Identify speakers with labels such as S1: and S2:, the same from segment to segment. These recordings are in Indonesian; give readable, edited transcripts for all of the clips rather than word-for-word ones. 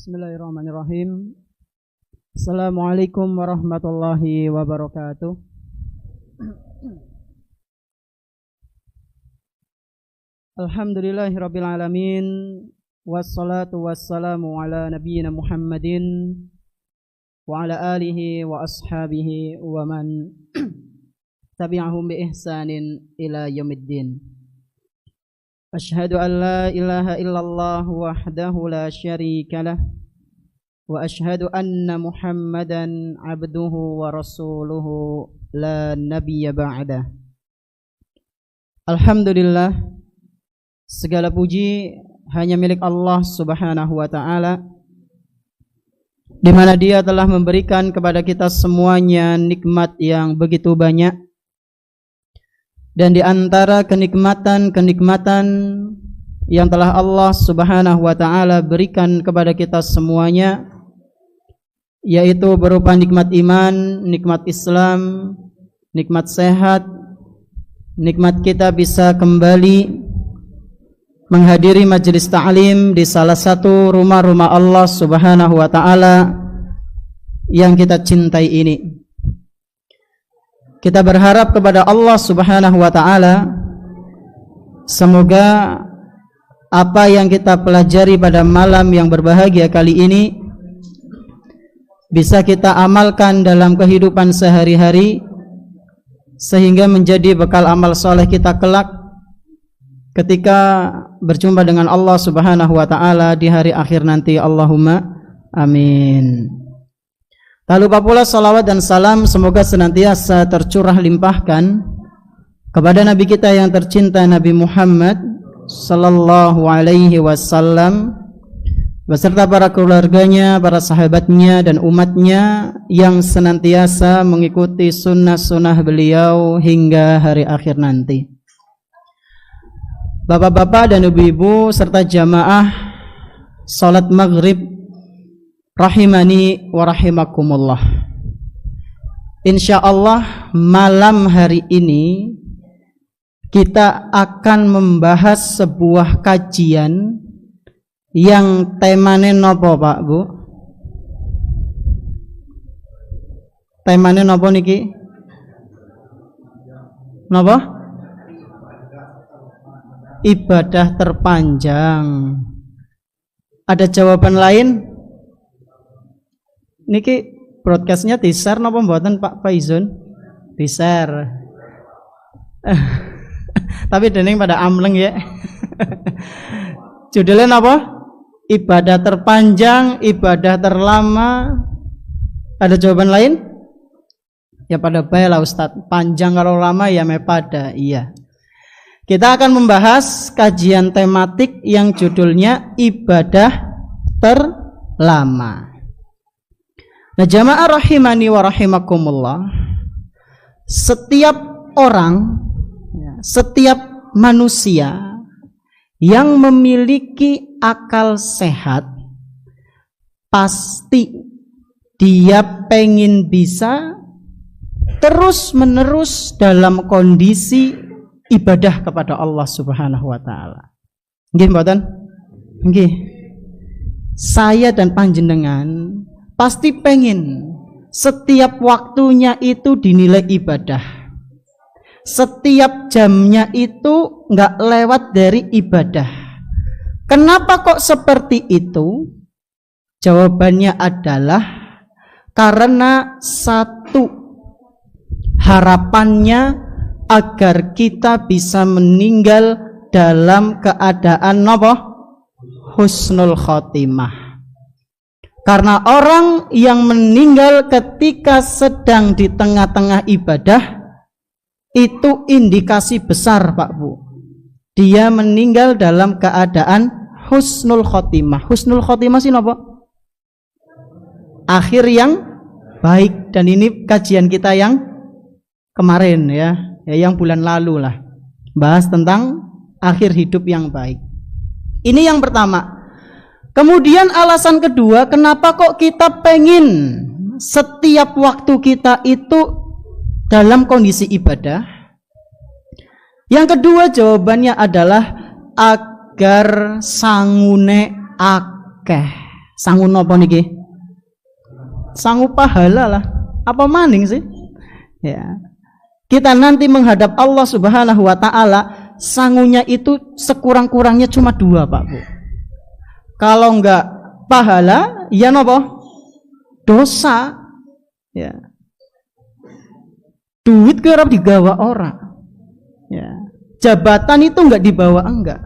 S1: Bismillahirrahmanirrahim. Assalamualaikum warahmatullahi wabarakatuh. Alhamdulillahirabbil alamin, wassalatu wassalamu ala nabiyyina Muhammadin wa ala alihi wa ashabihi wa man tabi'ahum bi ihsanin ila yaumiddin. Asyhadu an la ilaha illallah wahdahu la syarika lah wa asyhadu anna Muhammadan abduhu wa rasuluhu la nabiyya ba'dah. Alhamdulillah, segala puji hanya milik Allah Subhanahu wa taala, di mana Dia telah memberikan kepada kita semuanya nikmat yang begitu banyak. Dan di antara kenikmatan-kenikmatan yang telah Allah Subhanahu wa taala berikan kepada kita semuanya, yaitu berupa nikmat iman, nikmat Islam, nikmat sehat, nikmat kita bisa kembali menghadiri majelis ta'lim di salah satu rumah-rumah Allah Subhanahu wa taala yang kita cintai ini. Kita berharap kepada Allah Subhanahu wa taala, semoga apa yang kita pelajari pada malam yang berbahagia kali ini bisa kita amalkan dalam kehidupan sehari-hari, sehingga menjadi bekal amal soleh kita kelak ketika berjumpa dengan Allah Subhanahu wa taala di hari akhir nanti. Allahumma amin. Tak lupa pula salawat dan salam semoga senantiasa tercurah limpahkan kepada Nabi kita yang tercinta, Nabi Muhammad sallallahu alaihi wasallam, beserta para keluarganya, para sahabatnya dan umatnya yang senantiasa mengikuti sunnah-sunnah beliau hingga hari akhir nanti. Bapak-bapak dan ibu-ibu serta jamaah salat maghrib rahimani wa rahimakumullah. Insyaallah malam hari ini kita akan membahas sebuah kajian yang temane nopo Pak Bu? Temane nopo niki? Nopo? Ibadah terpanjang. Ada jawaban lain? Niki broadcastnya di-share napa mboten Pak Faizun? Di-share. Tapi dening pada amleng ya. Judulnya apa? Ibadah terpanjang, ibadah terlama. Ada jawaban lain? Ya pada bae lah Ustaz. Panjang kalau lama ya pada. Iya. Kita akan membahas kajian tematik yang judulnya ibadah terlama. Nah, jamaah rahimani wa rahimakumullah, setiap orang, setiap manusia yang memiliki akal sehat, pasti dia pengen bisa terus menerus dalam kondisi ibadah kepada Allah Subhanahu wa taala. Nggih mboten? Nggih. Saya dan panjenengan pasti pengen setiap waktunya itu dinilai ibadah, setiap jamnya itu nggak lewat dari ibadah. Kenapa kok seperti itu? Jawabannya adalah karena satu, harapannya agar kita bisa meninggal dalam keadaan apa? Husnul khotimah. Karena orang yang meninggal ketika sedang di tengah-tengah ibadah, itu indikasi besar Pak Bu, dia meninggal dalam keadaan husnul khotimah. Husnul khotimah sih apa? Akhir yang baik. Dan ini kajian kita yang kemarin ya yang bulan lalu lah, bahas tentang akhir hidup yang baik. Ini yang pertama. Kemudian alasan kedua, kenapa kok kita pengen setiap waktu kita itu dalam kondisi ibadah? Yang kedua jawabannya adalah agar sangune akeh. Sangu napa niki? Sangu pahala lah. Apa maning sih? Ya. Kita nanti menghadap Allah Subhanahu wa taala, sangunya itu sekurang-kurangnya cuma 2, Pak Bu. Kalau enggak pahala, ya napa? Dosa. Ya. Duit kerap digawa orang. Ya. Jabatan itu enggak dibawa enggak.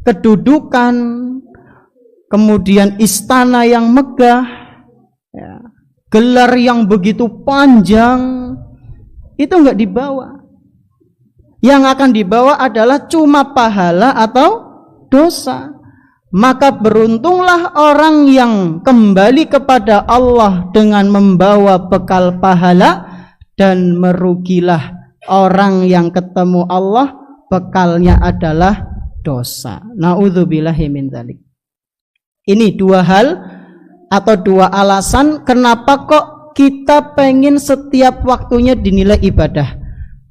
S1: Kedudukan, kemudian istana yang megah, ya, gelar yang begitu panjang, itu enggak dibawa. Yang akan dibawa adalah cuma pahala atau dosa. Maka beruntunglah orang yang kembali kepada Allah dengan membawa bekal pahala, dan merugilah orang yang ketemu Allah bekalnya adalah dosa. Na'udzubillahi min dzalik. Ini 2 hal atau 2 alasan kenapa kok kita pengen setiap waktunya dinilai ibadah.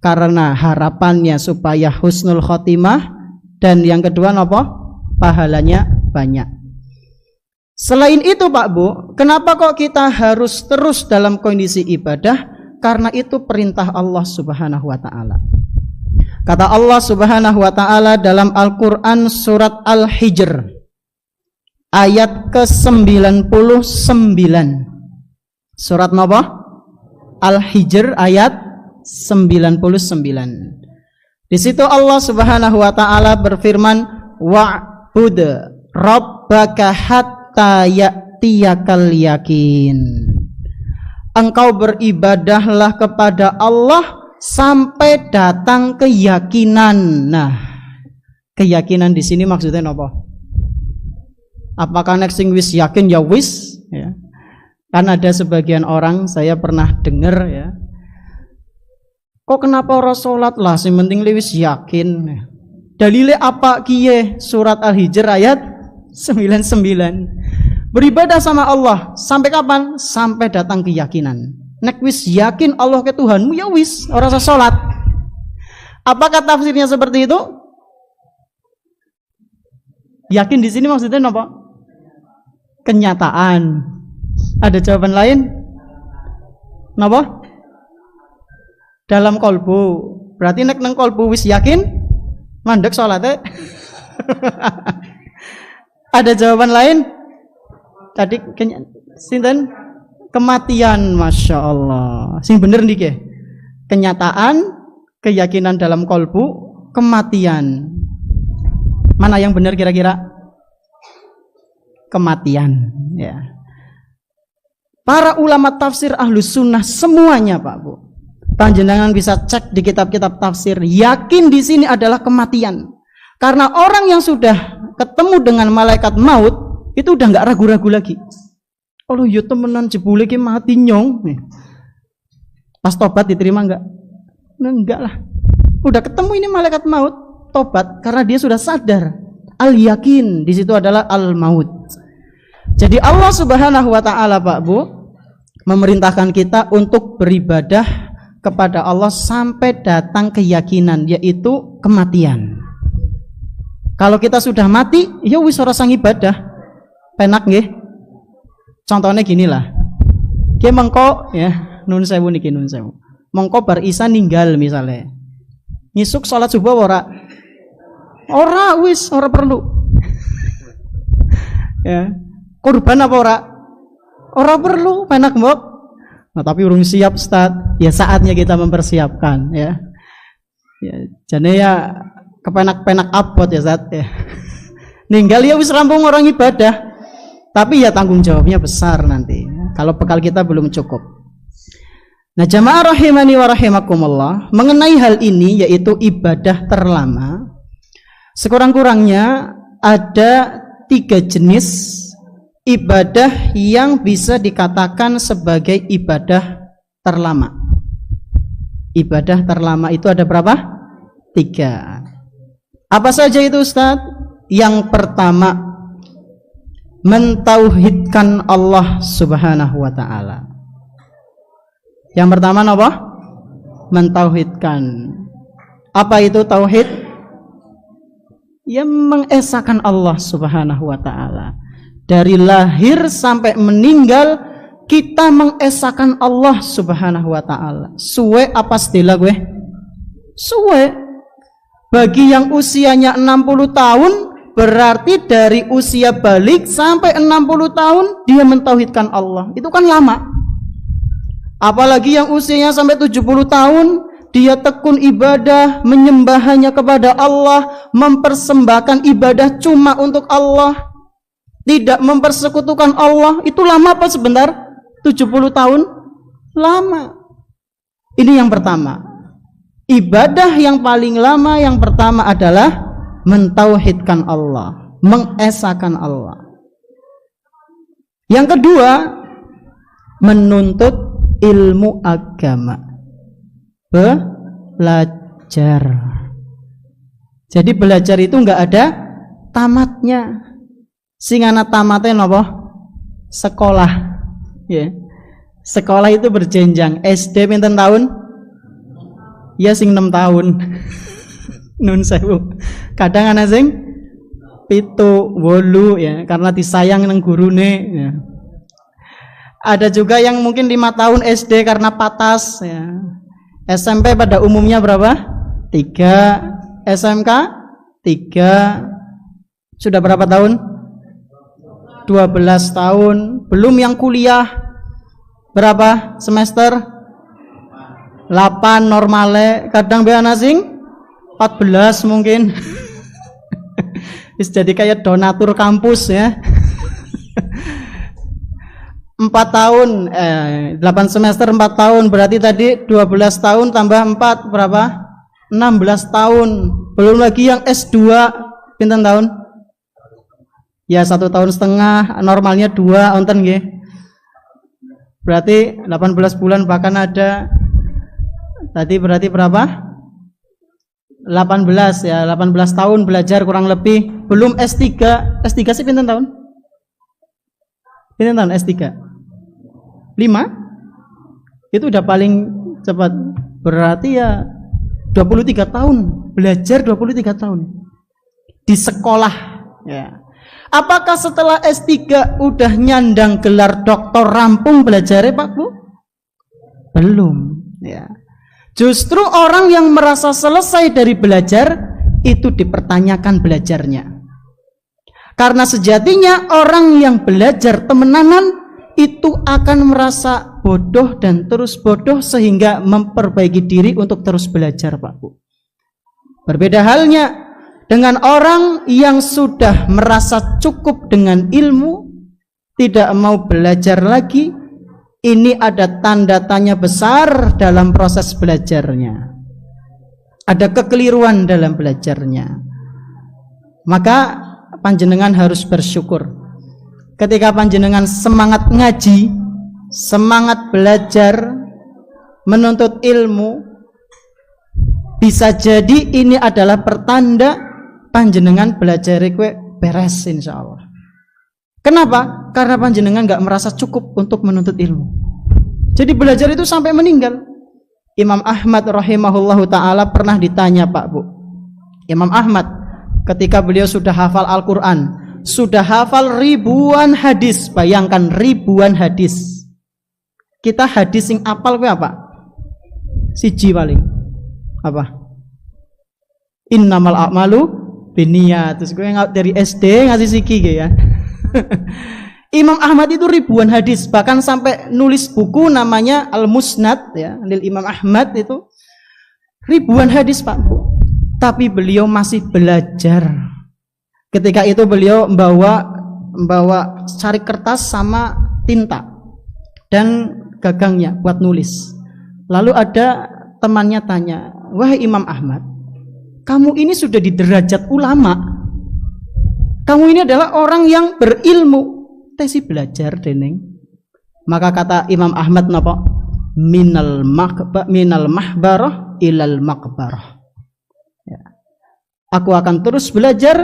S1: Karena harapannya supaya husnul khotimah, dan yang kedua apa? Pahalanya banyak. Selain itu Pak Bu, kenapa kok kita harus terus dalam kondisi ibadah? Karena itu perintah Allah Subhanahu wa taala. Kata Allah Subhanahu wa taala dalam Al-Qur'an surat Al-Hijr ayat ke-99. Surat napa? Al-Hijr ayat 99. Di situ Allah Subhanahu wa taala berfirman, wa'bud rabbaka hatta ya'tiyakal yakin. Engkau beribadahlah kepada Allah sampai datang keyakinan. Nah, keyakinan di sini maksudnya apa? Apakah nek sing wis yakin ya wis, ya. Kan ada sebagian orang, saya pernah dengar ya. Kok kenapa ora salat lah, sing penting wis yakin. Dalile apa kiye? Surat Al-Hijr ayat 99. Beribadah sama Allah sampai kapan? Sampai datang keyakinan. Nek wis yakin Allah ke Tuhanmu, ya wis, ora usah salat. Apakah tafsirnya seperti itu? Yakin di sini maksudnya apa? Kenyataan. Ada jawaban lain? Napa? Dalam kolbu. Berarti nek nang kolbu wis yakin, mandek salatnya. Ada jawaban lain? Tadi sinten? Kematian, masya Allah. Sing bener niki. Kenyataan, keyakinan dalam kolbu, kematian. Mana yang benar kira-kira? Kematian. Ya. Para ulama tafsir Ahlus Sunnah semuanya Pak Bu, panjenengan bisa cek di kitab-kitab tafsir, yakin di sini adalah kematian. Karena orang yang sudah ketemu dengan malaikat maut itu udah nggak ragu-ragu lagi. Oh ya temenan jebule ki mati nyong. Pas tobat diterima nggak? Nah, enggak lah. Udah ketemu ini malaikat maut, tobat karena dia sudah sadar. Al yakin di situ adalah al maut. Jadi Allah Subhanahu wa taala Pak Bu memerintahkan kita untuk beribadah kepada Allah sampai datang keyakinan, yaitu kematian. Kalau kita sudah mati, ya wis ora sang ibadah. Penak nggih. Contohnya gini lah. Ki mengko ya, nun sewu niki nun sewu. Mengko bar isa ninggal misalnya. Ngisuk salat subuh ora? Ora wis, ora perlu. Ya. Kurban apa ora? Ora perlu, penak mbok. Nah, tapi urung siap Ustaz. Ya saatnya kita mempersiapkan ya. Ya, jane ya kepenak-penak abot ya Ustaz ya. Ninggal ya wis rampung orang ibadah. Tapi ya tanggung jawabnya besar nanti kalau bekal kita belum cukup. Nah, jamaah rahimani wa rahimakumullah, mengenai hal ini yaitu ibadah terlama, sekurang-kurangnya ada 3 jenis ibadah yang bisa dikatakan sebagai ibadah terlama. Ibadah terlama itu ada berapa? 3. Apa saja itu Ustaz? Yang pertama, mentauhidkan Allah Subhanahu wa taala. Yang pertama apa? Mentauhidkan. Apa itu tauhid? Ya mengesahkan Allah Subhanahu wa taala. Dari lahir sampai meninggal kita mengesahkan Allah Subhanahu wa taala. Suwe apa sedela gue? Suwe. Bagi yang usianya 60 tahun berarti dari usia balik sampai 60 tahun dia mentauhidkan Allah. Itu kan lama. Apalagi yang usianya sampai 70 tahun dia tekun ibadah, menyembah hanya kepada Allah, mempersembahkan ibadah cuma untuk Allah, tidak mempersekutukan Allah. Itu lama apa sebentar? 70 tahun? Lama. Ini yang pertama. Ibadah yang paling lama yang pertama adalah mentauhidkan Allah, mengesahkan Allah. Yang kedua, menuntut ilmu agama, belajar. Jadi belajar itu enggak ada tamatnya. Sing ana tamatnya napa? Sekolah. Ya. Sekolah itu berjenjang. SD pinten tahun? Ya sing 6 tahun. Nun sewu. Kadang ana sing 7, 8 ya, karena disayang nang gurune ya. Ada juga yang mungkin 5 tahun SD karena patas ya. SMP pada umumnya berapa? 3. SMK 3. Sudah berapa tahun? 12 tahun. Belum yang kuliah. Berapa semester? 8 normale. Kadang be ana sing 14 mungkin. Jadi kayak donatur kampus ya. 4 tahun 8 semester 4 tahun berarti tadi 12 tahun tambah 4 berapa? 16 tahun. Belum lagi yang S2 pinten tahun? Ya 1 tahun setengah, normalnya 2 onten nggih. Berarti 18 bulan bahkan ada. Tadi berarti berapa? 18 ya, 18 tahun belajar kurang lebih. Belum S3. S3 sih pinten tahun? Pinten tahun S3? 5? Itu udah paling cepat. Berarti ya 23 tahun. Belajar 23 tahun. Di sekolah ya. Apakah setelah S3 udah nyandang gelar doktor rampung belajarnya Pak Bu? Belum ya. Justru orang yang merasa selesai dari belajar itu dipertanyakan belajarnya. Karena sejatinya orang yang belajar temenanan itu akan merasa bodoh dan terus bodoh sehingga memperbaiki diri untuk terus belajar Pak Bu. Berbeda halnya dengan orang yang sudah merasa cukup dengan ilmu, tidak mau belajar lagi. Ini ada tanda tanya besar dalam proses belajarnya. Ada kekeliruan dalam belajarnya. Maka panjenengan harus bersyukur. Ketika panjenengan semangat ngaji, semangat belajar, menuntut ilmu, bisa jadi ini adalah pertanda panjenengan belajar kue beres insyaallah. Kenapa? Karena panjenengan nggak merasa cukup untuk menuntut ilmu. Jadi belajar itu sampai meninggal. Imam Ahmad rahimahullahu ta'ala pernah ditanya Pak Bu. Imam Ahmad ketika beliau sudah hafal Al-Quran, sudah hafal ribuan hadis. Bayangkan ribuan hadis. Kita hadis yang apal apa? Siji paling. Apa? Innamal a'malu binniyat. Terus gue dari SD ngasih siki ya. Imam Ahmad itu ribuan hadis, bahkan sampai nulis buku namanya Al-Musnad ya, Lil Imam Ahmad itu ribuan hadis Pak Bu. Tapi beliau masih belajar. Ketika itu beliau membawa cari kertas sama tinta dan gagangnya buat nulis. Lalu ada temannya tanya, "Wahai Imam Ahmad, kamu ini sudah di derajat ulama. Kamu ini adalah orang yang berilmu, tesi belajar deneng." Maka kata Imam Ahmad napa? Minal mahbarah ilal maqbarah. Ya. Aku akan terus belajar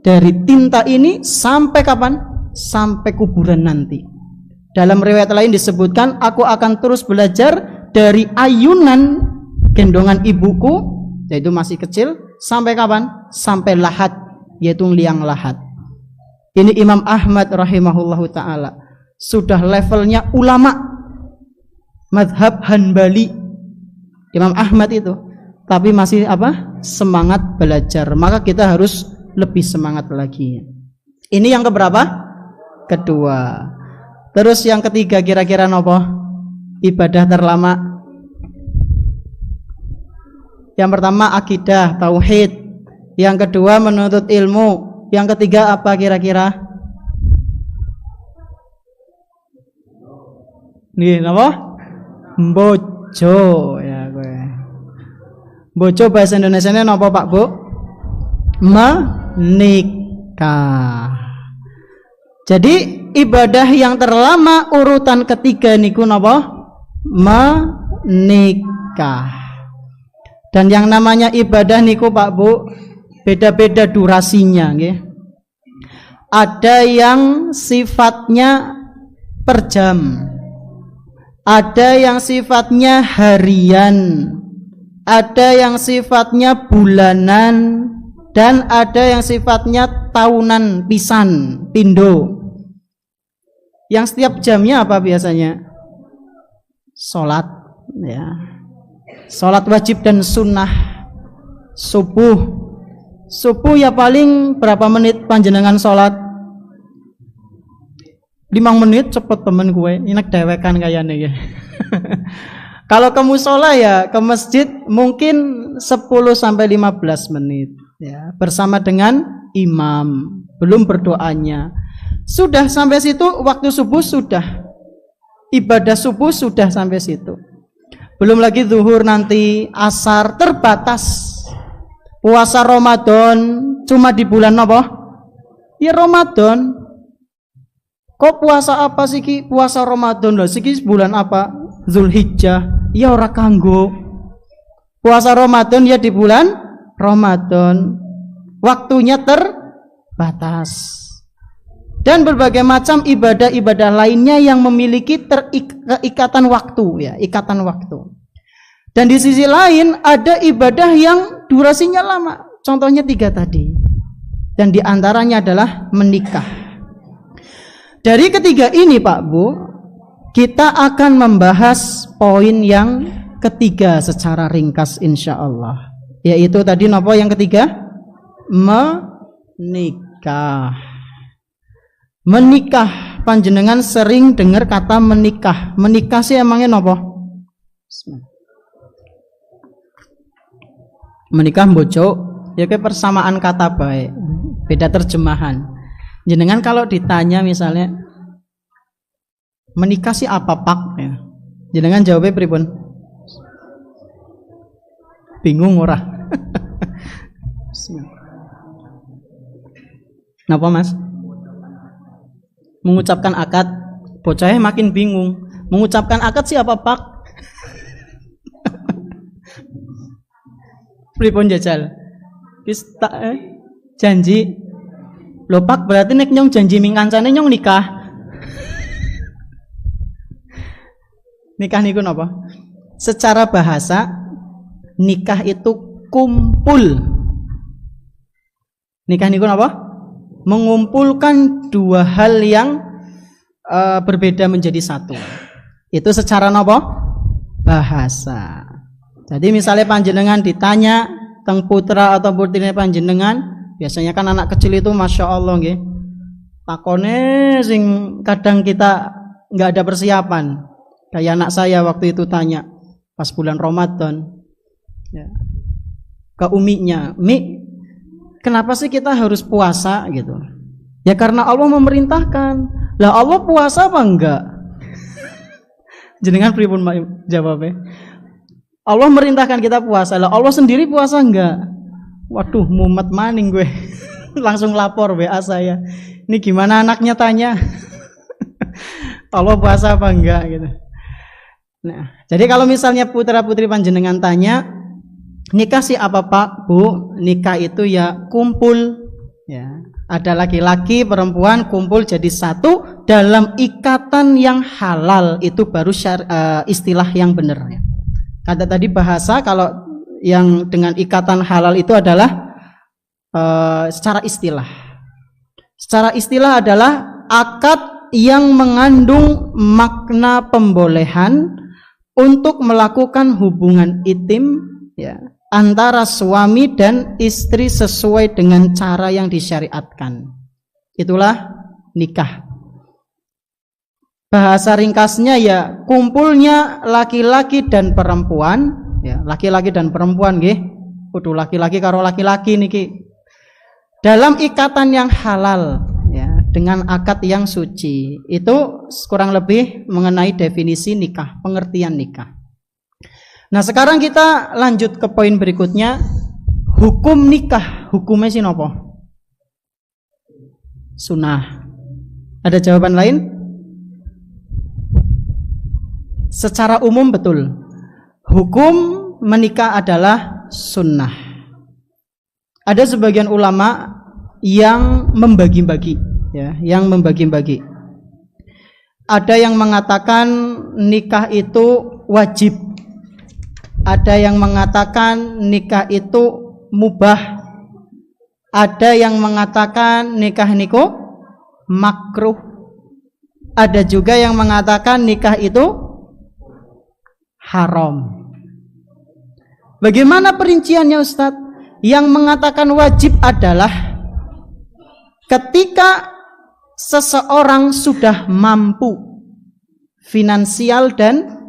S1: dari tinta ini sampai kapan? Sampai kuburan nanti. Dalam riwayat lain disebutkan, aku akan terus belajar dari ayunan gendongan ibuku, yaitu masih kecil, sampai kapan? Sampai lahat, yaitu liang lahat. Ini Imam Ahmad rahimahullahu ta'ala, sudah levelnya ulama madhab Hanbali Imam Ahmad itu, tapi masih semangat belajar. Maka kita harus lebih semangat lagi. Ini yang keberapa? Kedua. Terus yang ketiga kira-kira nopo? Ibadah terlama. Yang pertama akidah, tauhid. Yang kedua menuntut ilmu. Yang ketiga apa kira-kira? Nih, apa? Bojo ya gue. Bojo bahasa Indonesianya napa Pak Bu? Menikah. Jadi ibadah yang terlama urutan ketiga niku napa? Menikah. Dan yang namanya ibadah niku Pak Bu beda-beda durasinya nggih. Ada yang sifatnya per jam. Ada yang sifatnya harian, ada yang sifatnya bulanan, dan ada yang sifatnya tahunan pisan, pindo. Yang setiap jamnya apa biasanya? Sholat, ya. Sholat wajib dan sunnah. Subuh ya paling berapa menit panjenengan sholat? 5 menit cepet temen gue, inak dewekan kayaknya ya. Kalau ke musola ya ke masjid mungkin 10-15 menit ya, bersama dengan imam, belum berdoanya. Sudah sampai situ, waktu subuh sudah, ibadah subuh sudah sampai situ. Belum lagi zuhur, nanti asar, terbatas. Puasa Ramadan cuma di bulan apa? Ya Ramadan. Kok puasa apa sih ki? Puasa Ramadan lah sih bulan apa? Zulhijjah. Ya ora kanggo. Puasa Ramadan ya di bulan Ramadan. Waktunya terbatas. Dan berbagai macam ibadah-ibadah lainnya yang memiliki ikatan waktu ya, ikatan waktu. Dan di sisi lain ada ibadah yang durasinya lama. Contohnya 3 tadi. Dan di antaranya adalah menikah. Dari ketiga ini Pak Bu, kita akan membahas poin yang ketiga secara ringkas insya Allah. Yaitu tadi apa yang ketiga? Menikah. Menikah, panjenengan sering dengar kata menikah. Menikah sih emangnya apa? Menikah bojo, ya kayak persamaan kata baik, beda terjemahan. Jenengan kalau ditanya misalnya menikah sih apa Pak ya. Jenengan jawabnya pripun? Bingung ora? Napa Mas? Mengucapkan akad, bocahnya makin bingung. Mengucapkan akad sih apa Pak? Pripun jajal? Wis tak janji. Lho Pak, berarti nek nyong janji ming kancane nyong nikah. Nikah niku napa? Secara bahasa nikah itu kumpul. Nikah niku napa? Mengumpulkan 2 hal yang berbeda menjadi satu. Itu secara napa? Bahasa. Jadi misalnya panjenengan ditanya teng putra atau putrine panjenengan, biasanya kan anak kecil itu masya Allah nggih. Takone sing kadang kita nggak ada persiapan. Kayak anak saya waktu itu tanya pas bulan Ramadan, ya, ke uminya, Mi, kenapa sih kita harus puasa gitu? Ya karena Allah memerintahkan. Lah Allah puasa apa enggak? Jenengan pripun jawabnya? Allah merintahkan kita puasa. Lah Allah sendiri puasa enggak? Waduh, mumet maning gue. Langsung lapor WA saya. Ini gimana anaknya tanya? Allah puasa apa enggak gitu. Nah, jadi kalau misalnya putra-putri panjenengan tanya, nikah sih apa Pak, Bu? Nikah itu ya kumpul ya. Ada laki-laki, perempuan kumpul jadi satu dalam ikatan yang halal, itu baru istilah yang benar ya. Kata tadi bahasa, kalau yang dengan ikatan halal itu adalah secara istilah. Secara istilah adalah akad yang mengandung makna pembolehan untuk melakukan hubungan intim ya, antara suami dan istri sesuai dengan cara yang disyariatkan. Itulah nikah. Bahasa ringkasnya ya kumpulnya laki-laki dan perempuan ya, laki-laki dan perempuan nggih. Kudu laki-laki karo laki-laki niki dalam ikatan yang halal ya, dengan akad yang suci. Itu kurang lebih mengenai definisi nikah, pengertian nikah. Nah, sekarang kita lanjut ke poin berikutnya. Hukum nikah, hukumnya sih nopo? Sunnah. Ada jawaban lain? Secara umum betul. Hukum menikah adalah sunnah. Ada sebagian ulama yang membagi-bagi ya, yang membagi-bagi. Ada yang mengatakan nikah itu wajib. Ada yang mengatakan nikah itu mubah. Ada yang mengatakan nikah niku makruh. Ada juga yang mengatakan nikah itu haram. Bagaimana perinciannya, Ustadz? Yang mengatakan wajib adalah ketika seseorang sudah mampu finansial dan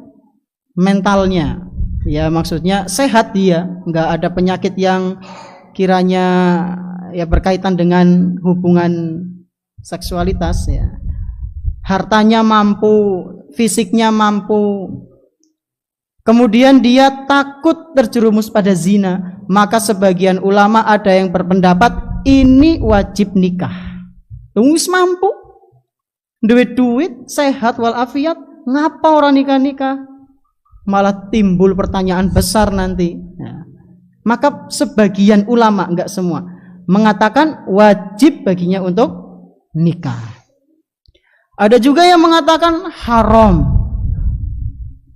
S1: mentalnya. Ya, maksudnya sehat dia, nggak ada penyakit yang kiranya ya berkaitan dengan hubungan seksualitas ya. Hartanya mampu, fisiknya mampu. Kemudian dia takut terjerumus pada zina, maka sebagian ulama ada yang berpendapat ini wajib nikah. Wis mampu, duit, sehat walafiat, ngapa orang nikah? Malah timbul pertanyaan besar nanti. Ya. Maka sebagian ulama, enggak semua, mengatakan wajib baginya untuk nikah. Ada juga yang mengatakan haram.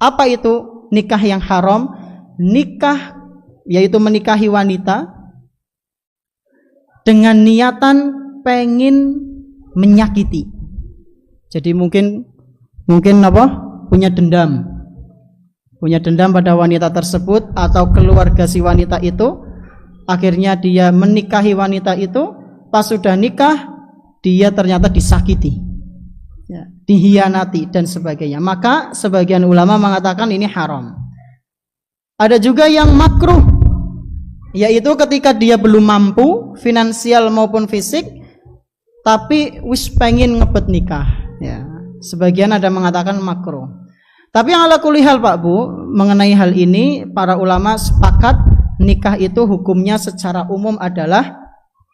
S1: Apa itu? Nikah yang haram, nikah yaitu menikahi wanita dengan niatan pengen menyakiti. Jadi mungkin apa? Punya dendam pada wanita tersebut atau keluarga si wanita itu. Akhirnya dia menikahi wanita itu, pas sudah nikah dia ternyata disakiti. Ya, dihianati dan sebagainya. Maka sebagian ulama mengatakan ini haram. Ada juga yang makruh, yaitu ketika dia belum mampu finansial maupun fisik, tapi wis pengen ngebet nikah. Ya, sebagian ada mengatakan makruh. Tapi yang ala kulihal Pak Bu, mengenai hal ini para ulama sepakat nikah itu hukumnya secara umum adalah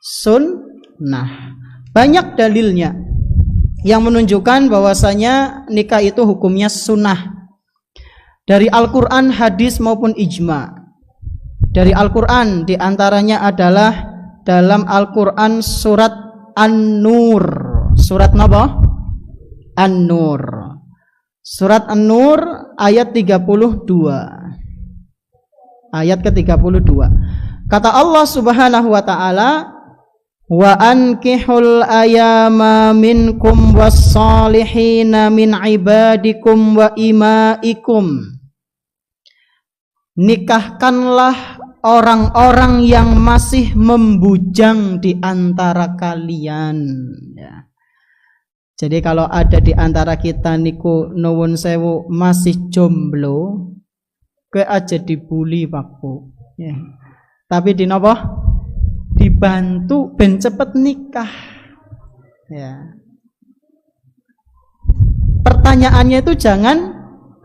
S1: sunnah. Banyak dalilnya yang menunjukkan bahwasanya nikah itu hukumnya sunnah. Dari Al-Quran, hadis maupun ijma. Dari Al-Quran diantaranya adalah dalam Al-Quran surat An-Nur. Surat apa? An-Nur. Surat An-Nur ayat 32. Ayat ke-32. Kata Allah Subhanahu wa taala, wa ankihul ayama minkum wassalihina min ibadikum wa imaikum. Nikahkanlah orang-orang yang masih membujang di antara kalian ya. Jadi kalau ada di antara kita niku nuwun sewu masih jomblo, kowe aja dibully Pak Bu ya. Tapi di napa? Dibantu ben cepet nikah ya. Pertanyaannya itu jangan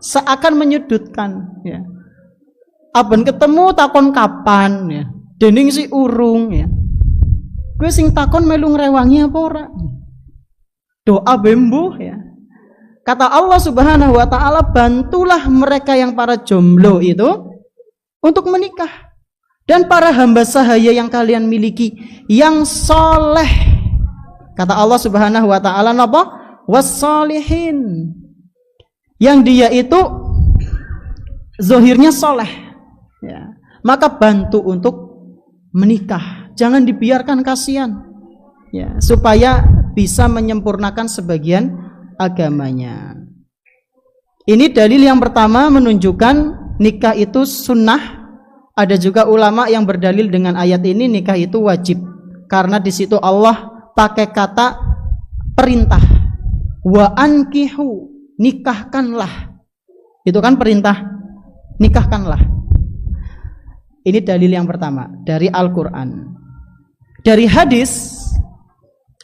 S1: seakan menyudutkan ya. Aben ketemu takon kapan ya. Dening si urung ya. Kowe sing takon melu ngrewangi apa ora? Doa bembuh ya. Kata Allah Subhanahu wa taala, bantulah mereka yang para jomblo itu untuk menikah. Dan para hamba sahaya yang kalian miliki yang soleh. Kata Allah Subhanahu wa taala napa? Wassalihin. Yang dia itu zahirnya soleh ya. Maka bantu untuk menikah. Jangan dibiarkan kasihan. ya, supaya bisa menyempurnakan sebagian agamanya. Ini dalil yang pertama menunjukkan nikah itu sunnah. Ada juga ulama yang berdalil dengan ayat ini nikah itu wajib, karena di situ Allah pakai kata perintah, wa ankihu, nikahkanlah. Itu kan perintah, nikahkanlah. Ini dalil yang pertama dari Al-Quran. Dari hadis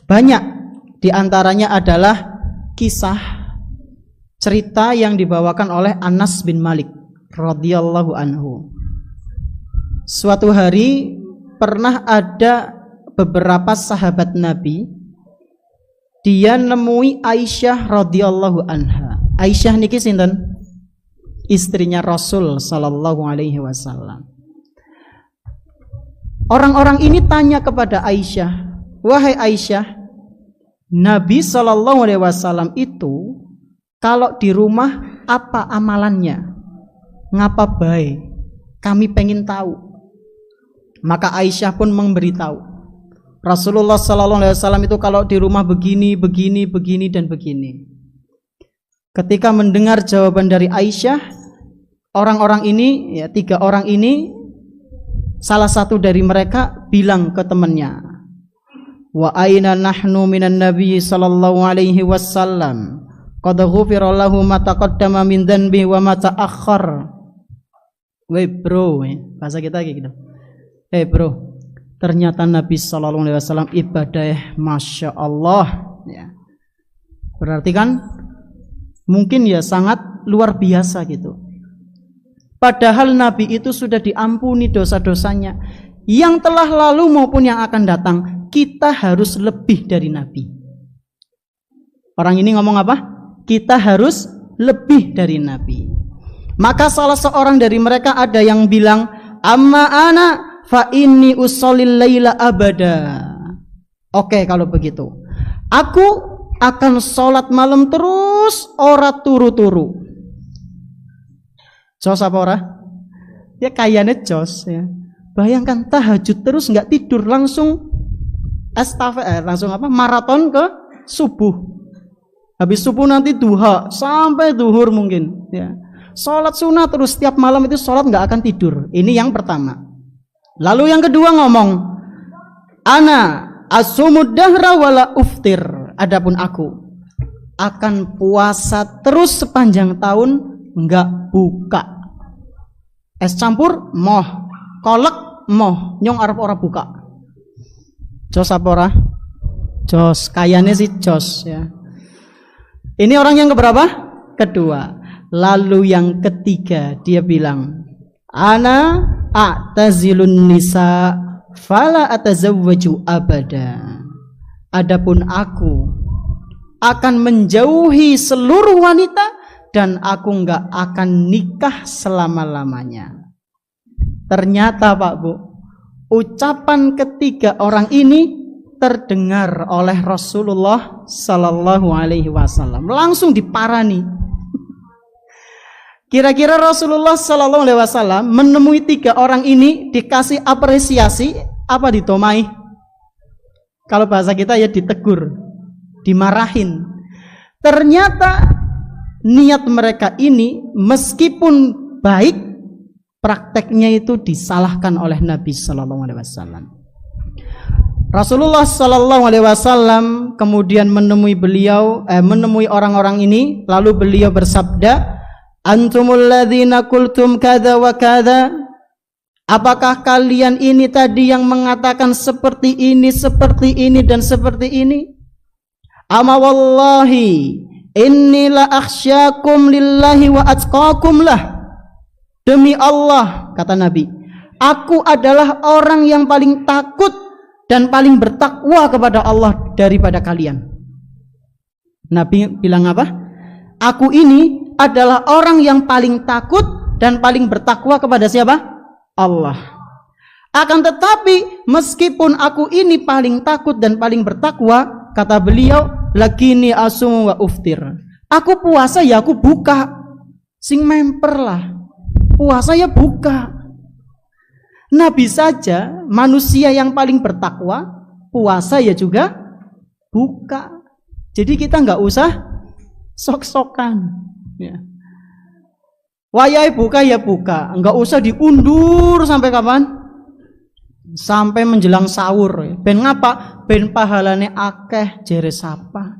S1: banyak, diantaranya adalah kisah cerita yang dibawakan oleh Anas bin Malik radhiyallahu anhu. Suatu hari pernah ada beberapa sahabat Nabi, dia nemui Aisyah radhiyallahu anha. Aisyah niki sinten? Istrinya Rasul sallallahu alaihi wasallam. Orang-orang ini tanya kepada Aisyah, "Wahai Aisyah, Nabi sallallahu alaihi wasallam itu kalau di rumah apa amalannya? Ngapa baik? Kami pengen tahu." Maka Aisyah pun memberitahu, Rasulullah sallallahu alaihi wasallam itu kalau di rumah begini, begini, begini dan begini. Ketika mendengar jawaban dari Aisyah, orang-orang ini, ya 3 orang ini, salah satu dari mereka bilang ke temannya, "Wa aina nahnu minan nabi sallallahu alaihi wasallam? Qad ghufira lahu ma taqaddama min dhanbi wa ma ta'akhkhar." Weh bro, bahasa kita kayak gitu. Bro, ternyata Nabi sallallahu alaihi wasallam ibadah masya Allah, ya. Berarti kan mungkin ya sangat luar biasa gitu. Padahal Nabi itu sudah diampuni dosa-dosanya yang telah lalu maupun yang akan datang. Kita harus lebih dari Nabi. Orang ini ngomong apa? Kita harus lebih dari Nabi. Maka salah seorang dari mereka ada yang bilang, "Amma ana fa inni usallil laila abada." Oke, kalau begitu aku akan sholat malam terus ora turu-turu. Jos apa ora? Ya kayaknya jos ya. Bayangkan tahajud terus nggak tidur, langsung langsung apa? Maraton ke subuh. Habis subuh nanti duha sampai duhur mungkin ya. Sholat sunnah terus setiap malam itu sholat nggak akan tidur. Ini yang pertama. Lalu yang kedua ngomong, "Ana asumud dahra wala uftir." Adapun aku akan puasa terus sepanjang tahun, enggak buka. Es campur moh, kolek moh, nyong arep ora buka. Jos apa ora? Jos, kayaknya sih jos ya. Ini orang yang keberapa? Kedua. Lalu yang ketiga dia bilang, "Ana a'tazilun nisa fala atazawwaju abada." Adapun aku akan menjauhi seluruh wanita dan aku enggak akan nikah selama-lamanya. Ternyata Pak Bu, ucapan ketiga orang ini terdengar oleh Rasulullah sallallahu alaihi wasallam. Langsung diparani. Kira-kira Rasulullah sallallahu alaihi wasallam menemui 3 orang ini dikasih apresiasi apa ditomai? Kalau bahasa kita ya ditegur, dimarahin. Ternyata niat mereka ini meskipun baik, prakteknya itu disalahkan oleh Nabi sallallahu alaihi wasallam. Rasulullah sallallahu alaihi wasallam kemudian menemui orang-orang ini, lalu beliau bersabda, "Antumul ladzina qultum kadza wa kadza." Apakah kalian ini tadi yang mengatakan seperti ini dan seperti ini? Ama wallahi inni la akhsyakum lillahi wa atqakum lah. Demi Allah, kata Nabi, aku adalah orang yang paling takut dan paling bertakwa kepada Allah daripada kalian. Nabi bilang apa? Aku ini adalah orang yang paling takut dan paling bertakwa kepada siapa? Allah. Akan tetapi meskipun aku ini paling takut dan paling bertakwa, kata beliau, lakini asum wa uftir. Aku puasa ya aku buka. Sing memper lah. Puasa ya buka. Nabi saja manusia yang paling bertakwa, puasa ya juga buka. Jadi kita nggak usah sok-sokan. Ya. Wayai buka ya buka, nggak usah diundur sampai kapan? Sampai menjelang sahur. Ben ngapa? Ben pahalane akeh jere sapa.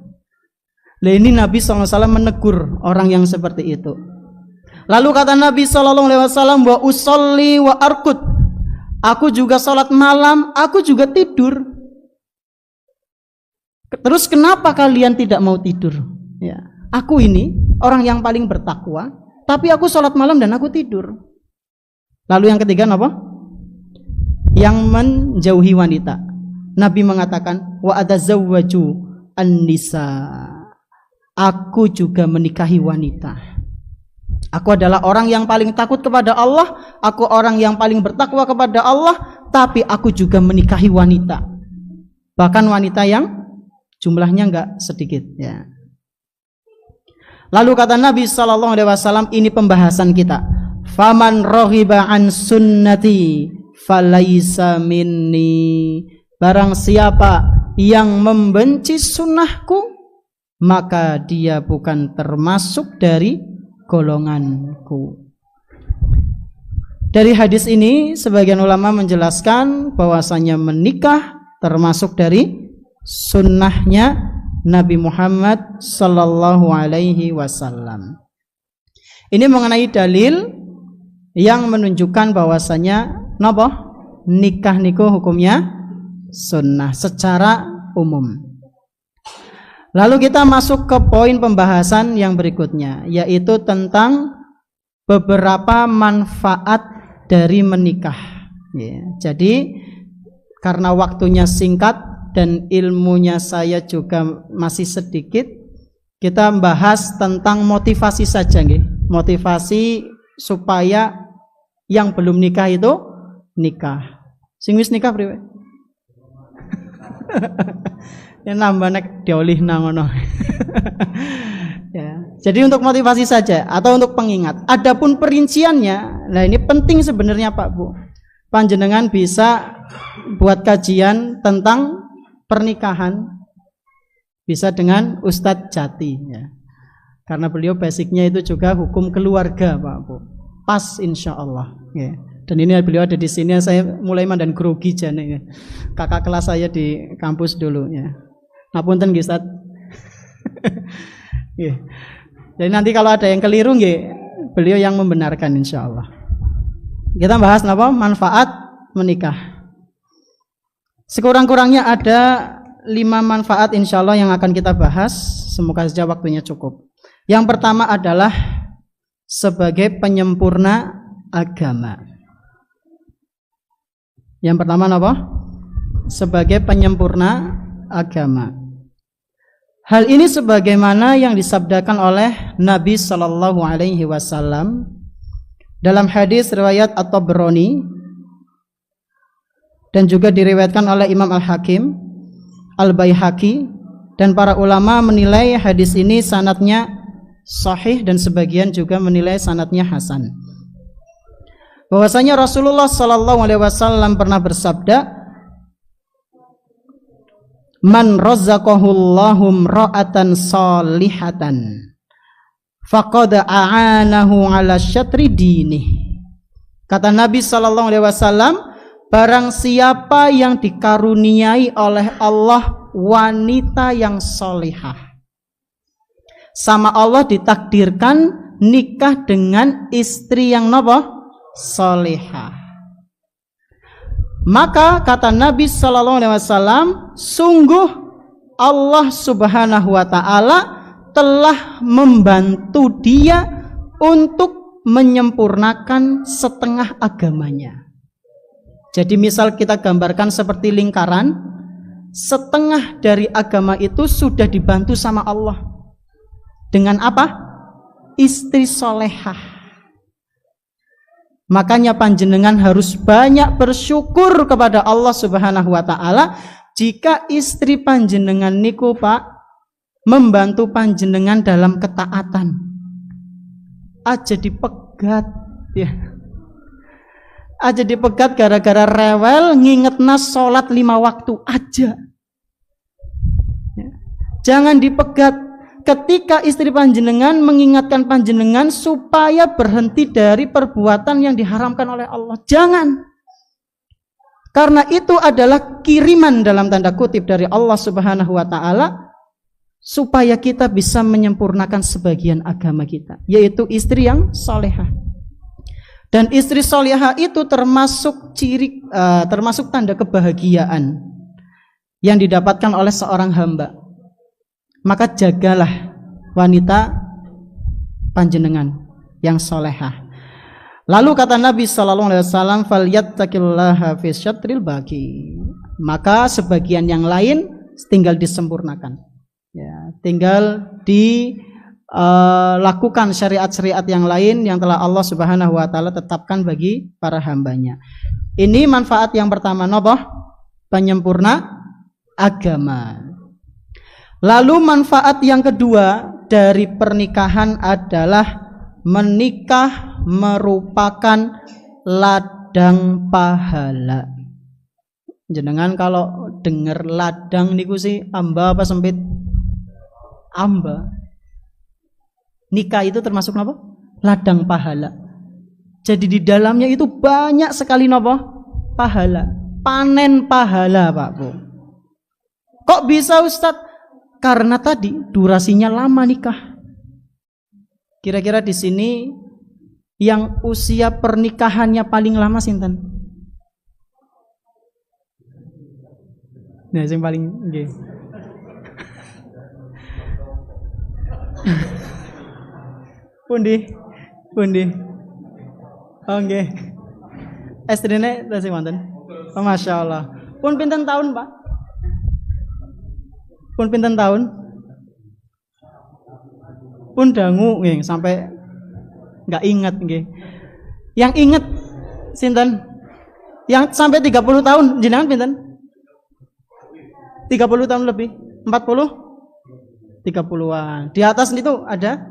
S1: Lah ini Nabi SAW menegur orang yang seperti itu. Lalu kata Nabi SAW, wa usolli wa arkut. Aku juga sholat malam, aku juga tidur. Terus kenapa kalian tidak mau tidur? Ya, aku ini orang yang paling bertakwa, tapi aku sholat malam dan aku tidur. Lalu yang ketiga apa? Yang menjauhi wanita. Nabi mengatakan, wa atazawwaju an-nisa. Aku juga menikahi wanita. Aku adalah orang yang paling takut kepada Allah, aku orang yang paling bertakwa kepada Allah, tapi aku juga menikahi wanita. Bahkan wanita yang jumlahnya enggak sedikit ya. Lalu kata Nabi SAW, ini pembahasan kita. Faman rohiba an sunnati falaisa minni. Barang siapa yang membenci sunnahku, maka dia bukan termasuk dari golonganku. Dari hadis ini sebagian ulama menjelaskan bahwasanya menikah termasuk dari sunnahnya Nabi Muhammad sallallahu alaihi wasallam. Ini mengenai dalil yang menunjukkan bahwasanya napa? Nikah niku hukumnya sunnah secara umum. Lalu kita masuk ke poin pembahasan yang berikutnya, yaitu tentang beberapa manfaat dari menikah. Ya, jadi karena waktunya singkat dan ilmunya saya juga masih sedikit, kita bahas tentang motivasi saja, nggih. Motivasi supaya yang belum nikah itu nikah. Sing wis nikah priwe? Ya nambah nek diolihna ngono. Ya. Jadi untuk motivasi saja atau untuk pengingat. Adapun perinciannya, nah ini penting sebenarnya Pak Bu. Panjenengan bisa buat kajian tentang pernikahan, bisa dengan Ustadz Jati ya. Karena beliau basicnya itu juga hukum keluarga Pak Bu. Pas insya Allah ya. Dan ini beliau ada di sini, saya mulai mandan grogi jane ya. Kakak kelas saya di kampus dulu ya. Ngapunten nggih Ustaz. Nggih. Jadi nanti kalau ada yang keliru nggih, beliau yang membenarkan insya Allah. Kita bahas apa? Manfaat menikah. Sekurang-kurangnya ada 5 manfaat insya Allah yang akan kita bahas. Semoga saja waktunya cukup. Yang pertama adalah sebagai penyempurna agama. Yang pertama apa? Sebagai penyempurna agama. Hal ini sebagaimana yang disabdakan oleh Nabi Sallallahu Alaihi Wasallam dalam hadis riwayat At-Tabrani dan juga diriwayatkan oleh Imam Al-Hakim, Al-Baihaqi, dan para ulama menilai hadis ini sanadnya sahih dan sebagian juga menilai sanadnya hasan. Bahwasanya Rasulullah Sallallahu Alaihi Wasallam pernah bersabda, man razaqahullahum ra'atan salihatan faqad a'anahu ala syatri dinih. Kata Nabi sallallahu alaihi wasallam, barang siapa yang dikaruniai oleh Allah wanita yang solihah, sama Allah ditakdirkan nikah dengan istri yang napa? Solihah. Maka kata Nabi sallallahu alaihi wasallam, sungguh Allah Subhanahu wa taala telah membantu dia untuk menyempurnakan setengah agamanya. Jadi misal kita gambarkan seperti lingkaran, setengah dari agama itu sudah dibantu sama Allah. Dengan apa? Istri solehah. Makanya panjenengan harus banyak bersyukur kepada Allah Subhanahu wa taala jika istri panjenengan niku Pak membantu panjenengan dalam ketaatan. Aja dipegat ya. aja dipegat gara-gara rewel ngingetna sholat 5 waktu aja. Jangan dipegat ketika istri panjenengan mengingatkan panjenengan supaya berhenti dari perbuatan yang diharamkan oleh Allah. Jangan. Karena itu adalah kiriman dalam tanda kutip dari Allah Subhanahu wa taala supaya kita bisa menyempurnakan sebagian agama kita, yaitu istri yang salehah. Dan istri salehah itu termasuk termasuk tanda kebahagiaan yang didapatkan oleh seorang hamba. Maka jagalah wanita panjenengan yang salehah. Lalu kata Nabi sallallahu alaihi wasallam, "Falyattaqillaha fi syatril baqi." Maka sebagian yang lain tinggal disempurnakan. Ya, tinggal dilakukan syariat-syariat yang lain yang telah Allah Subhanahu wa taala tetapkan bagi para hambanya. Ini manfaat yang pertama, nopo? Penyempurna agama. Lalu manfaat yang kedua dari pernikahan adalah menikah merupakan ladang pahala. Jenengan kalau dengar ladang niku sih amba apa sempit? Amba. Nikah itu termasuk apa? Ladang pahala. Jadi di dalamnya itu banyak sekali apa? Pahala. Panen pahala, Pak Bu. Kok bisa Ustadz? Karena tadi durasinya lama nikah. Kira-kira di sini yang usia pernikahannya paling lama sinten? Nah, yang paling nggih. Pundi? Oh nggih. Estrine tasih wonten. Oh, Masya Allah. Pun pinten tahun, Pak? Pun pinten tahun? Pun dangu nggih sampai enggak ingat nggih. Yang ingat sinten? Yang sampai 30 tahun jenengan pinten? 30 tahun lebih? 40? 30-an. Di atas itu ada?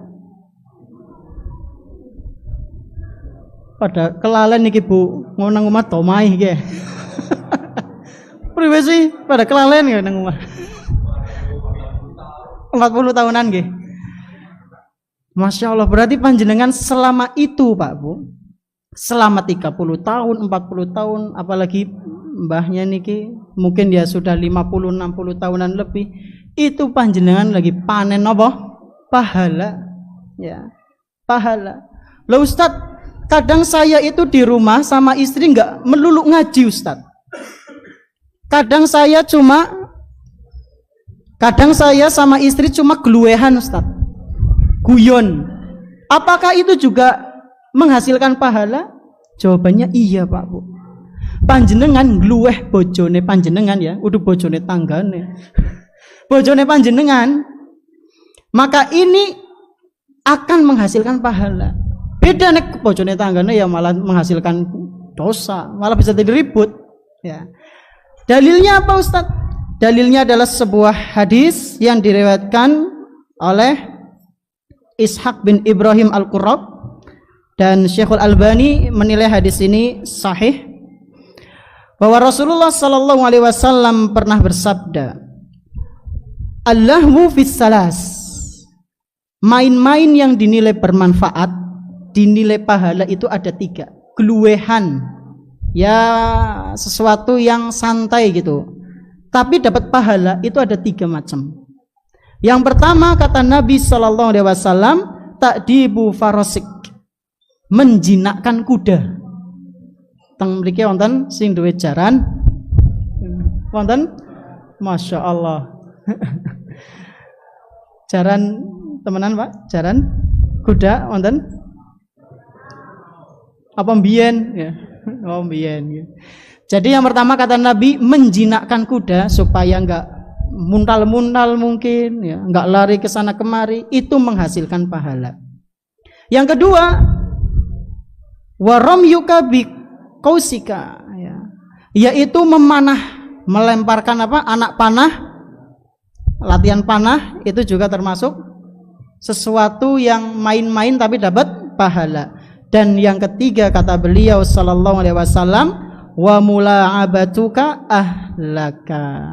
S1: Pada kelalen niki Bu, nang omah tomai nggih. Priwe sih pada kelalen nggih nang omah. 40 tahunan nggih. Masya Allah, berarti panjenengan selama itu Pak Bu, selama 30 tahun, 40 tahun, apalagi mbahnya niki mungkin dia sudah 50-60 tahunan lebih, itu panjenengan lagi panen apa? Pahala. Ya, pahala. Loh Ustadz, kadang saya itu di rumah sama istri nggak melulu ngaji Ustadz. Kadang saya sama istri cuma geluwehan Ustadz. Guyon. Apakah itu juga menghasilkan pahala? Jawabannya iya Pak Bu. Panjenengan gluweh bojone panjenengan ya, udah bojone tanggane. Bojone panjenengan. Maka ini akan menghasilkan pahala. Beda nek bojone tanggane ya malah menghasilkan dosa, malah bisa jadi ribut ya. Dalilnya apa Ustaz? Dalilnya adalah sebuah hadis yang diriwayatkan oleh Ishaq bin Ibrahim Al-Qurrab dan Syekhul Albani menilai hadis ini sahih, bahwa Rasulullah sallallahu alaihi wasallam pernah bersabda, "Allahu fis salas." Main-main yang dinilai bermanfaat, dinilai pahala itu ada 3. Geluwehan, ya sesuatu yang santai gitu, tapi dapat pahala itu ada 3 macam. Yang pertama kata Nabi sallallahu alaihi wasallam, ta'dibu farasik, menjinakkan kuda. Teng mriki wonten sing duwe jaran. Wonten? Masya Allah. Jaran temenan Pak? Jaran kuda wonten? Apa mbiyen ya? Oh mbiyen. Jadi yang pertama kata Nabi, menjinakkan kuda supaya enggak muntal-muntal mungkin ya, enggak lari ke sana kemari, itu menghasilkan pahala. Yang kedua, waramyuka bi qausika ya, yaitu memanah, melemparkan apa? Anak panah, latihan panah, itu juga termasuk sesuatu yang main-main tapi dapat pahala. Dan yang ketiga kata beliau sallallahu alaihi wasallam, wa mula'abatuka ahlaka.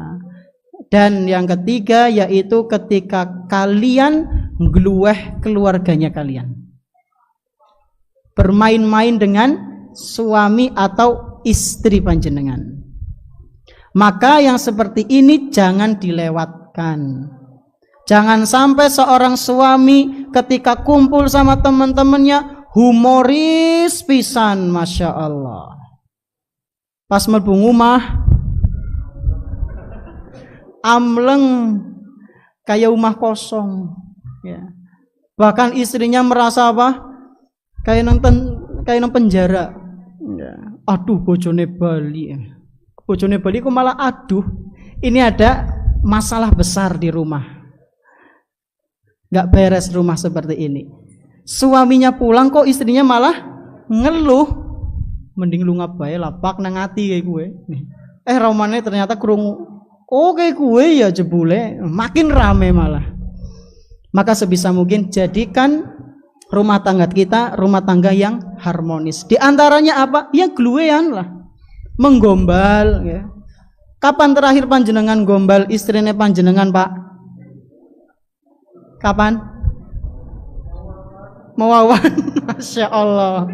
S1: Dan yang ketiga yaitu ketika kalian ngluweh keluarganya kalian. Bermain-main dengan suami atau istri panjenengan. Maka yang seperti ini jangan dilewatkan. Jangan sampai seorang suami ketika kumpul sama teman-temannya humoris pisan, Masya Allah. Pas mlebu omah amleng kayak rumah kosong ya. Bahkan istrinya merasa apa? Kayak nang penjara ya. Aduh bojone Bali. Bojone Bali kok malah aduh. Ini ada masalah besar di rumah. Gak beres rumah seperti ini. Suaminya pulang kok istrinya malah ngeluh. Mending lu ngapain lapak nang ati kayak gue. Romane ternyata krungu. Oh kayak gue ya jebule. Makin rame malah. Maka sebisa mungkin jadikan rumah tangga kita rumah tangga yang harmonis. Di antaranya apa? Ya gluwean lah. Menggombal ya. Kapan terakhir panjenengan gombal istrinya panjenengan, Pak? Kapan? Mewawan. Masya Allah.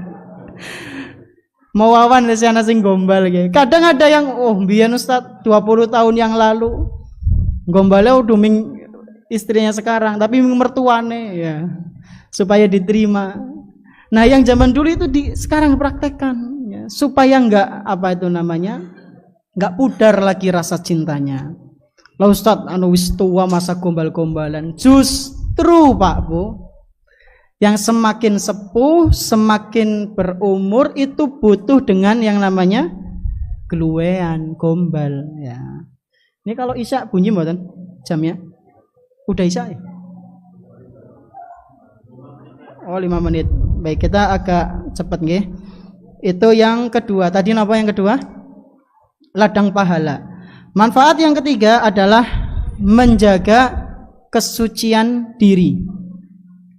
S1: Mewawan lesana sing gombal gitu. Kadang ada yang biyen Ustaz 20 tahun yang lalu gombalnya udah istrinya sekarang tapi mertuane ya supaya diterima. Nah, yang zaman dulu itu sekarang praktekkan ya, supaya enggak enggak pudar lagi rasa cintanya. Lah Ustaz wis tua masa gombal-gombalan. Justru Pak Bu, yang semakin sepuh, semakin berumur itu butuh dengan yang namanya gluwean, gombal ya. Ini kalau isya bunyi mboten jamnya? Udah isya ya? Oh 5 menit. Baik, kita agak cepat nggih. Itu yang kedua. Tadi apa yang kedua? Ladang pahala. Manfaat yang ketiga adalah menjaga kesucian diri.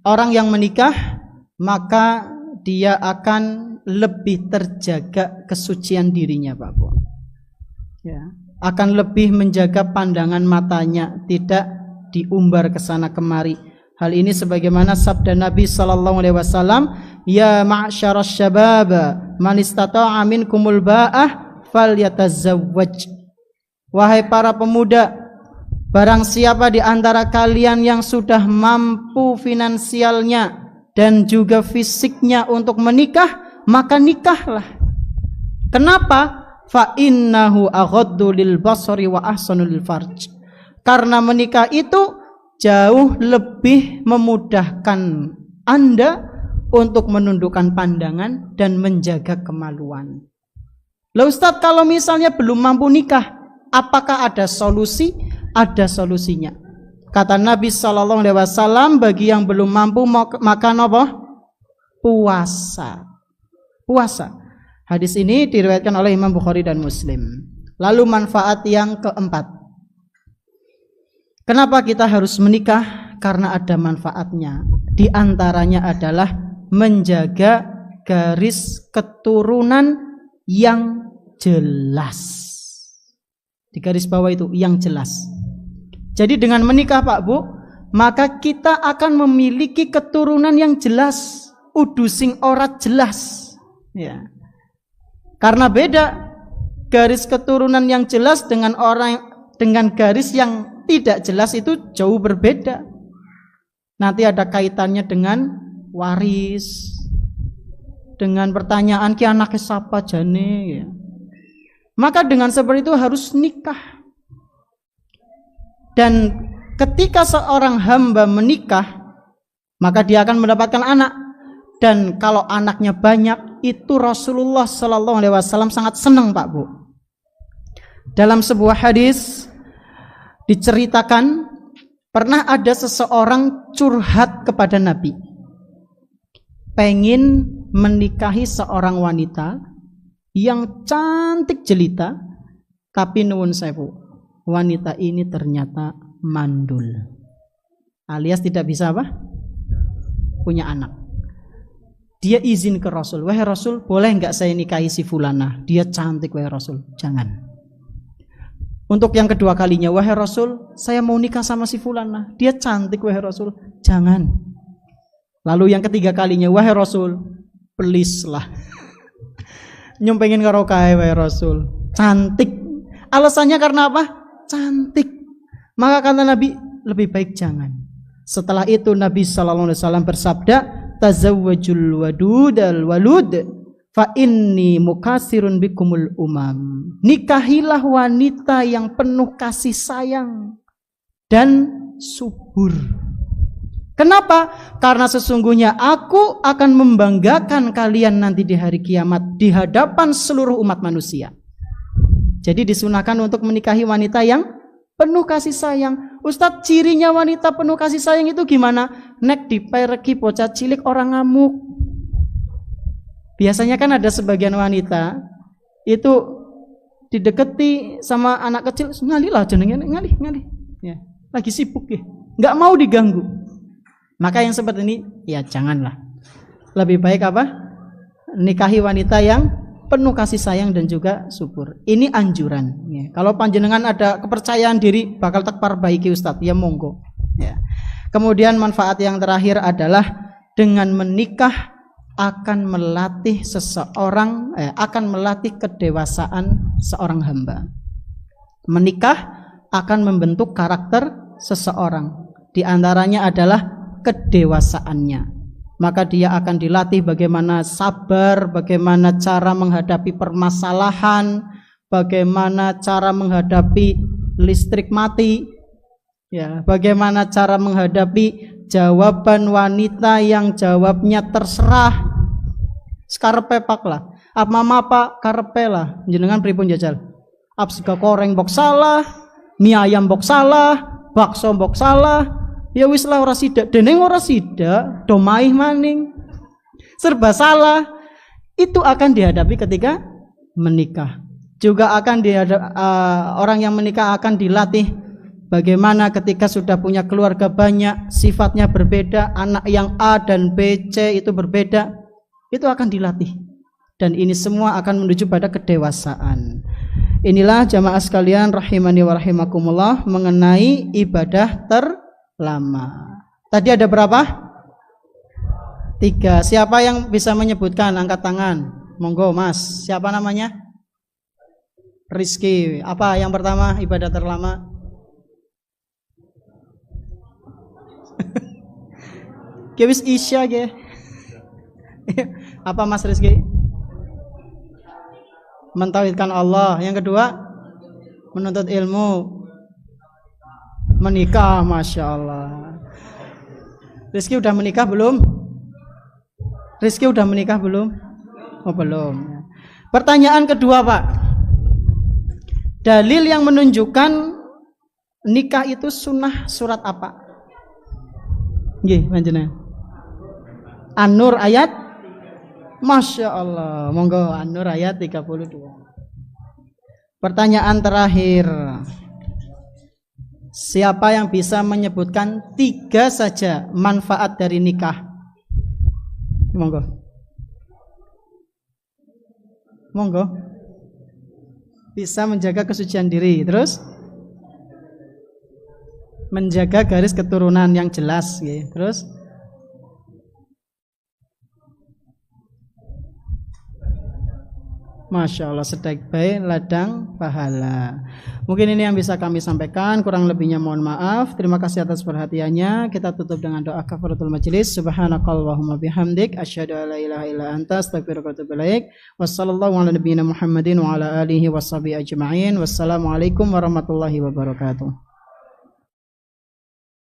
S1: Orang yang menikah maka dia akan lebih terjaga kesucian dirinya, Pak Bu. Ya, akan lebih menjaga pandangan matanya, tidak diumbar ke sana kemari. Hal ini sebagaimana sabda Nabi sallallahu alaihi wasallam, "Ya ma'syarasy syabab, man istata'a minkumul ba'ah falyatazawwaj." Wahai para pemuda, barang siapa di antara kalian yang sudah mampu finansialnya dan juga fisiknya untuk menikah, maka nikahlah. Kenapa? Fa innahu aghaddu lil basari wa ahsanu lil farj. Karena menikah itu jauh lebih memudahkan Anda untuk menundukkan pandangan dan menjaga kemaluan. Lah Ustaz, kalau misalnya belum mampu nikah, apakah ada solusi? Ada solusinya. Kata Nabi sallallahu alaihi wasallam, bagi yang belum mampu makan apa? Puasa. Puasa. Hadis ini diriwayatkan oleh Imam Bukhari dan Muslim. Lalu manfaat yang keempat. Kenapa kita harus menikah? Karena ada manfaatnya. Di antaranya adalah menjaga garis keturunan yang jelas. Di garis bawah itu yang jelas. Jadi dengan menikah Pak Bu, maka kita akan memiliki keturunan yang jelas, udusing ora jelas. Ya. Karena beda garis keturunan yang jelas dengan garis yang tidak jelas itu jauh berbeda. Nanti ada kaitannya dengan waris, dengan pertanyaan ki anaknya siapa jane ya. Maka dengan seperti itu harus nikah. Dan ketika seorang hamba menikah, maka dia akan mendapatkan anak. Dan kalau anaknya banyak, itu Rasulullah sallallahu alaihi wasallam sangat senang, Pak Bu. Dalam sebuah hadis diceritakan pernah ada seseorang curhat kepada Nabi, pengen menikahi seorang wanita yang cantik jelita, tapi nuwun sewu, wanita ini ternyata mandul, alias tidak bisa apa? Punya anak. Dia izin ke Rasul, wahai Rasul, boleh nggak saya nikahi si fulanah? Dia cantik, wahai Rasul. Jangan. Untuk yang kedua kalinya, wahai Rasul, saya mau nikah sama si fulanah. Dia cantik, wahai Rasul. Jangan. Lalu yang ketiga kalinya, wahai Rasul, please lah. Nyumpengin karo kae, wahai Rasul. Cantik. Alasannya karena apa? Cantik. Maka kata Nabi, lebih baik jangan. Setelah itu Nabi SAW bersabda, tazawwajul wadudal walud fa inni mukasirun bikumul umam. Nikahilah wanita yang penuh kasih sayang dan subur. Kenapa? Karena sesungguhnya aku akan membanggakan kalian nanti di hari kiamat di hadapan seluruh umat manusia. Jadi disunahkan untuk menikahi wanita yang penuh kasih sayang. Ustadz, cirinya wanita penuh kasih sayang itu gimana? Nek dipereki bocah cilik orang ngamuk. Biasanya kan ada sebagian wanita itu dideketi sama anak kecil, ngalih lah jenengnya, ngalih. Ya, lagi sibuk ya, nggak mau diganggu. Maka yang seperti ini, ya janganlah. Lebih baik apa? Nikahi wanita yang penuh kasih sayang dan juga subur. Ini anjuran. Ya. Kalau panjenengan ada kepercayaan diri, bakal tak perbaiki Ustadz, ya monggo. Ya. Kemudian manfaat yang terakhir adalah dengan menikah akan melatih seseorang, akan melatih kedewasaan seorang hamba. Menikah akan membentuk karakter seseorang. Di antaranya adalah kedewasaannya. Maka dia akan dilatih bagaimana sabar, bagaimana cara menghadapi permasalahan, bagaimana cara menghadapi listrik mati, ya, bagaimana cara menghadapi jawaban wanita yang jawabnya terserah. Sekarepe pak lah, apa karepe lah, jenengan pripun jajal? Sega goreng bok salah, mie ayam bok salah, bakso bok salah. Ya wis lah ora sida, deneng ora sida, domaih maning. Serba salah. Itu akan dihadapi ketika menikah. Juga akan orang yang menikah akan dilatih bagaimana ketika sudah punya keluarga banyak, sifatnya berbeda, anak yang A dan B, C itu berbeda. Itu akan dilatih. Dan ini semua akan menuju pada kedewasaan. Inilah jamaah sekalian rahimani wa rahimakumullah mengenai ibadah terlama. Tadi ada berapa? 3. Siapa yang bisa menyebutkan? Angkat tangan. Monggo Mas. Siapa namanya? Rizky. Apa yang pertama ibadah terlama? Kewis Isya ge. Apa Mas Rizky? Mentauhidkan Allah. Yang kedua, menuntut ilmu. Menikah, Masya Allah. Rizky udah menikah belum? Rizky udah menikah belum? Oh belum. Pertanyaan kedua Pak. Dalil yang menunjukkan nikah itu sunnah surat apa? Nggih, panjenengan. An-Nur ayat, Masya Allah. Monggo An-Nur ayat 32. Pertanyaan terakhir. Siapa yang bisa menyebutkan 3 saja manfaat dari nikah? Monggo. Monggo. Bisa menjaga kesucian diri, terus menjaga garis keturunan yang jelas, ya. Terus Masya Allah, sedek baik ladang pahala. Mungkin ini yang bisa kami sampaikan, kurang lebihnya mohon maaf. Terima kasih atas perhatiannya. Kita tutup dengan doa kafaratul majelis. Subhanakallahumma bihamdik asyhadu an la ilaha illa anta astaghfiruka wa atubu ilaik. Wassallallahu ala nabiyyina Muhammadin wa ala alihi washabihi ajma'in. Wassalamualaikum warahmatullahi wabarakatuh.